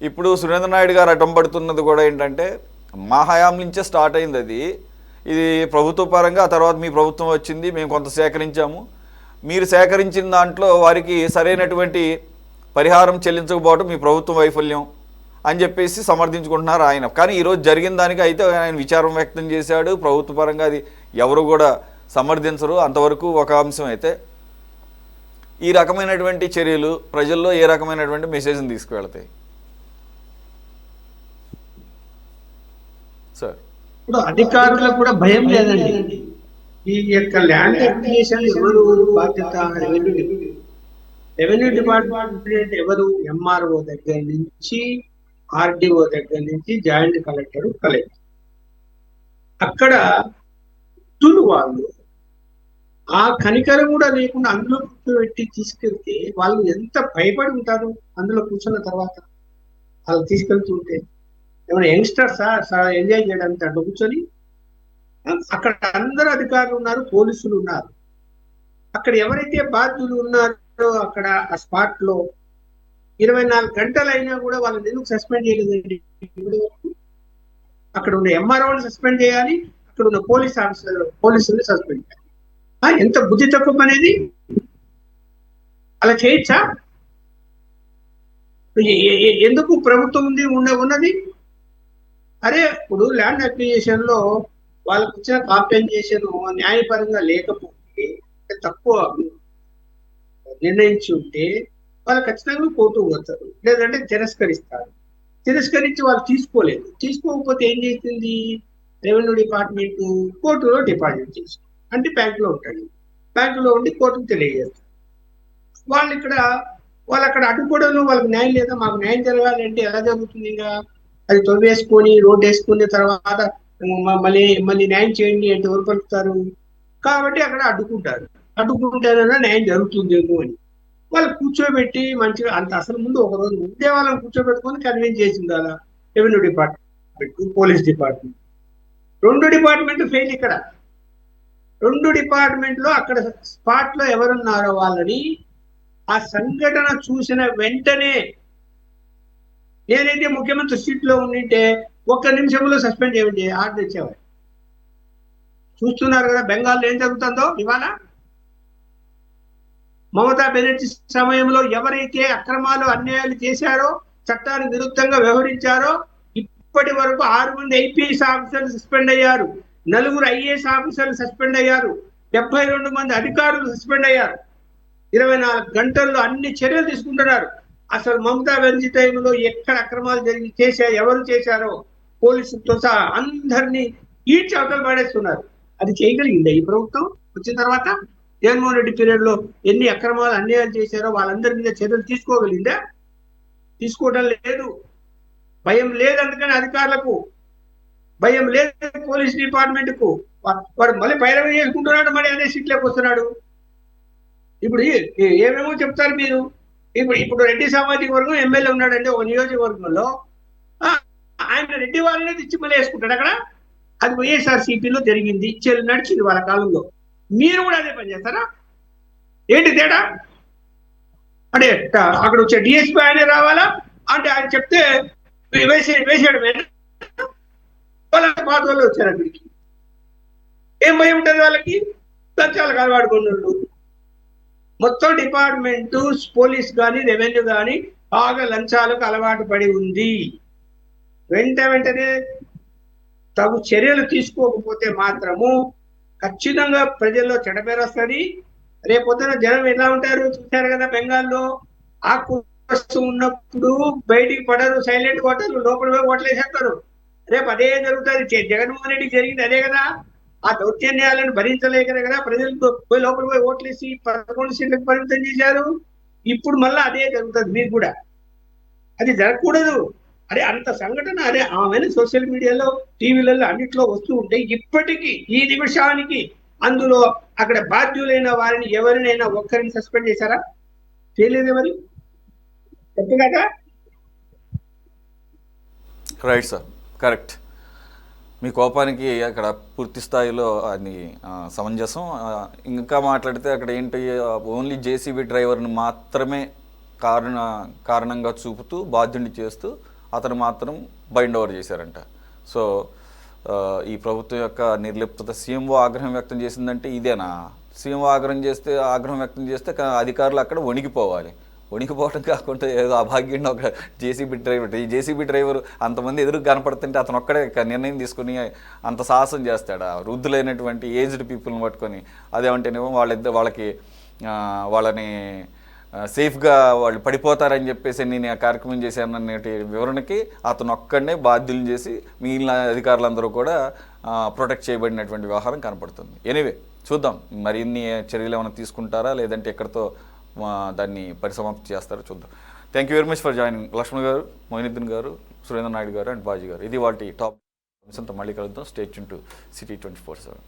ఇప్పుడు సురేంద్ర నాయుడు గారు అడ్డంపడుతున్నది కూడా ఏంటంటే మా హయాం నుంచే స్టార్ట్ అయింది అది. ఇది ప్రభుత్వ పరంగా ఆ తర్వాత మీ ప్రభుత్వం వచ్చింది, మేము కొంత సేకరించాము, మీరు సేకరించిన దాంట్లో వారికి సరైనటువంటి పరిహారం చెల్లించకపోవడం మీ ప్రభుత్వం వైఫల్యం అని చెప్పేసి సమర్థించుకుంటున్నారు ఆయన. కానీ ఈరోజు జరిగిన దానికి అయితే ఆయన విచారం వ్యక్తం చేశాడు. ప్రభుత్వ పరంగా అది ఎవరు కూడా సమర్థించరు. అంతవరకు ఒక అంశం. అయితే ఈ రకమైనటువంటి చర్యలు ప్రజల్లో ఏ రకమైనటువంటి మెసేజ్ని తీసుకువెళ్తాయి సార్? ఇప్పుడు అధికారులకు కూడా భయం లేదండి. ఈ యొక్క ల్యాండ్ అక్విజిషన్ ఎవరు బాధ్యత? రెవెన్యూ డిపార్ట్మెంట్ ఎవరు? ఎంఆర్ఓ దగ్గర నుంచి ఆర్డీఓ దగ్గర నుంచి జాయింట్ కలెక్టర్ అక్కడ వాళ్ళు ఆ కనికరం కూడా లేకుండా అందులో కూర్చోబెట్టి తీసుకెళ్తే వాళ్ళు ఎంత భయపడి ఉంటారు. అందులో కూర్చున్న తర్వాత వాళ్ళు తీసుకెళ్తుంటే ఏమైనా యంగ్స్టర్సా ఎంజాయ్ చేయడానికి అట్లా కూర్చొని? అక్కడ అందరూ అధికారులు ఉన్నారు, పోలీసులు ఉన్నారు. అక్కడ ఎవరైతే బాధ్యులు ఉన్నారో అక్కడ ఆ స్పాట్ లో 24 గంటలైనా కూడా వాళ్ళని ఎందుకు సస్పెండ్ చేయలేదండి? అక్కడ ఉన్న ఎంఆర్ఓని సస్పెండ్ చేయాలి, అక్కడ ఉన్న పోలీసుల్ని సస్పెండ్ చేయాలి. ఎంత బుద్ధి తక్కువ అనేది! అలా చేయొచ్చా? ఎందుకు ప్రభుత్వం ఉంది ఉన్నది? అరే ఇప్పుడు ల్యాండ్ అక్విజిషన్ లో వాళ్ళకు వచ్చిన కాంపెన్సేషన్ న్యాయపరంగా లేకపోతే, తక్కువ నిర్ణయించి ఉంటే వాళ్ళు ఖచ్చితంగా కోర్టు పోతారు, లేదంటే తిరస్కరిస్తారు. తిరస్కరించి వాళ్ళు తీసుకోకపోతే ఏం చేస్తుంది రెవెన్యూ డిపార్ట్మెంట్? కోర్టులో డిపాజిట్ చేసి అంటే బ్యాంకులో ఉంటాడు, బ్యాంకులో ఉండి కోర్టుకు తెలియజేస్తారు. వాళ్ళు అక్కడ అడ్డుకోవడంలో వాళ్ళకి న్యాయం లేదా? మాకు న్యాయం జరగాలి అంటే ఎలా జరుగుతుంది? ఇంకా అది తొవ్వేసుకొని రోడ్డు వేసుకున్న తర్వాత మళ్ళీ న్యాయం చేయండి అంటే ఎవరు పలుకుతారు? కాబట్టి అక్కడ అడ్డుకుంటారన్నా న్యాయం జరుగుతుందేమో అని వాళ్ళు కూర్చోబెట్టి మంచిగా అంత అసలు ముందు ఒక రోజు ముందే వాళ్ళని కూర్చోబెట్టుకొని కన్విన్స్ చేసి ఉండాలా revenue department, police department. 2 department fail. ఇక్కడ 2 డిపార్ట్మెంట్ లో అక్కడ స్పాట్ లో ఎవరున్నారో వాళ్ళని ఆ సంఘటన చూసిన వెంటనే, నేనైతే ముఖ్యమంత్రి సీట్ లో ఉండింటే 1 నిమిషంలో సస్పెండ్ చేయండి ఆర్డర్ ఇచ్చేవారు. చూస్తున్నారు కదా బెంగాల్లో ఏం జరుగుతుందో ఇవాళ. మమతా బెనర్జీ సమయంలో ఎవరైతే అక్రమాలు అన్యాయాలు చేశారో, చట్టానికి విరుద్ధంగా వ్యవహరించారో, ఇప్పటి వరకు 6 మంది ఐపీఎస్ ఆఫీసర్లు సస్పెండ్ అయ్యారు, 4 ఐఏఎస్ ఆఫీసర్లు సస్పెండ్ అయ్యారు, 72 మంది అధికారులు సస్పెండ్ అయ్యారు. 24 గంటల్లో అన్ని చర్యలు తీసుకుంటున్నారు. అసలు మమతా బెనర్జీ టైంలో ఎక్కడ అక్రమాలు ఎవరు చేశారో పోలీసులతో సహా అందరినీ ఈడ్చి అవతల పడేస్తున్నారు. అది చేయగలిగిందా ఈ ప్రభుత్వం వచ్చిన తర్వాత? జగన్మోహన్ రెడ్డి పీరియడ్ లో ఎన్ని అక్రమాలు అన్యాయాలు చేశారో వాళ్ళందరి మీద చర్యలు తీసుకోగలిగిందా? తీసుకోవడం లేదు. భయం లేదు. అందుకని అధికారులకు భయం లేదు, పోలీస్ డిపార్ట్మెంట్ కు. వాడు మళ్ళీ పైరవి చేసుకుంటున్నాడు, మళ్ళీ అదే సీట్లోకి వస్తున్నాడు. ఇప్పుడు ఏమేమో చెప్తారు మీరు. ఇప్పుడు రెడ్డి సామాజిక వర్గం ఎమ్మెల్యే ఉన్నాడండి ఒక నియోజకవర్గంలో, ఆయన రెడ్డి వాళ్ళనే తెచ్చి మళ్ళీ వేసుకుంటాడు అక్కడ. అది వైఎస్ఆర్సీపీలో జరిగింది, నడిచింది వాళ్ళ కాలంలో. మీరు కూడా అదే పని చేస్తారా? ఏంటి తేడా? అంటే అక్కడ వచ్చే డిఎస్పీ ఆయనే రావాలా అంటే ఆయన చెప్తే వేసాడు వాళ్ళ పాత వాళ్ళు వచ్చారు అక్కడికి. ఏం భయం ఉంటుంది వాళ్ళకి? లంచాలకు అలవాడుకున్నాడు. మొత్తం డిపార్ట్మెంట్, పోలీస్ కానీ రెవెన్యూ కానీ బాగా లంచాలకు అలవాటు పడి ఉంది. వెంటనే తగు చర్యలు తీసుకోకపోతే మాత్రము ఖచ్చితంగా ప్రజల్లో చెడపేరు వస్తుంది. రేపొద్దున జనం ఎలా ఉంటారు చూశారు కదా బెంగాల్లో. ఆకు ఉన్నప్పుడు బయటికి పడరు, సైలెంట్ కొట్టరు, లోపల పోయి ఓట్లేసేస్తారు. రేపు అదే జరుగుతుంది. జగన్మోహన్ రెడ్డికి జరిగింది అదే కదా. ఆ దౌర్జన్యాలను భరించలేక కదా ప్రజలకు పోయి లోపల పోయి ఓట్లేసి 11 సీట్లకు పరిమితం చేశారు. ఇప్పుడు మళ్ళీ అదే జరుగుతుంది మీకు కూడా. అది జరగకూడదు. అరే అంత సంఘటన అరే ఆమె సోషల్ మీడియాలో, టీవీలలో అన్నిట్లో వస్తూ ఉంటే ఇప్పటికీ ఈ నిమిషానికి అందులో అక్కడ బాధ్యులైన వారిని ఎవరినైనా ఒక్కరిని సస్పెండ్ చేశారా? చేయలేదు. ఎవరి తప్పు కదా. Right sir, correct. మీ కోపానికి అక్కడ పూర్తి స్థాయిలో అది సమంజసం. ఇంకా మాట్లాడితే అక్కడ ఏంటి, ఓన్లీ జేసీబీ డ్రైవర్ని మాత్రమే కారణంగా చూపుతూ బాధ్యుడిని చేస్తూ అతను మాత్రం బైండ్ ఓవర్ చేశారంట. సో ఈ ప్రభుత్వం యొక్క నిర్లిప్తత, సీఎంఓ ఆగ్రహం వ్యక్తం చేసిందంటే ఇదేనా? సీఎంఓ ఆగ్రహం వ్యక్తం చేస్తే అధికారులు అక్కడ వణికిపోవాలి. వణికిపోవడం కాకుండా ఏదో అభాగ్యంగా ఒక జేసీబీ డ్రైవర్ అంతమంది ఎదురు కనపడుతుంటే అతను ఒక్కడే నిర్ణయం తీసుకుని అంత సాహసం చేస్తాడా? వృద్ధులైనటువంటి ఏజ్డ్ పీపుల్ని పట్టుకొని అదేమంటేనేమో వాళ్ళని సేఫ్గా వాళ్ళు పడిపోతారని చెప్పేసి నేను ఆ కార్యక్రమం చేశాననేటి వివరణకి అతను ఒక్కడనే బాధ్యులను చేసి మిగిలిన అధికారులందరూ కూడా ప్రొటెక్ట్ చేయబడినటువంటి వ్యవహారం కనపడుతుంది. ఎనీవే చూద్దాం మరి ఇన్ని చర్యలు ఏమైనా తీసుకుంటారా లేదంటే ఎక్కడితో దాన్ని పరిసమాప్తి చేస్తారో చూద్దాం. Thank you very much for joining. Lakshman గారు, మొయినుద్దీన్ గారు, సురేంద్ర నాయుడు గారు అండ్ బాజీ గారు. ఇది వాటి టాప్ అంశంతో మళ్ళీ కలుద్దాం. Stay tune to city 24/7.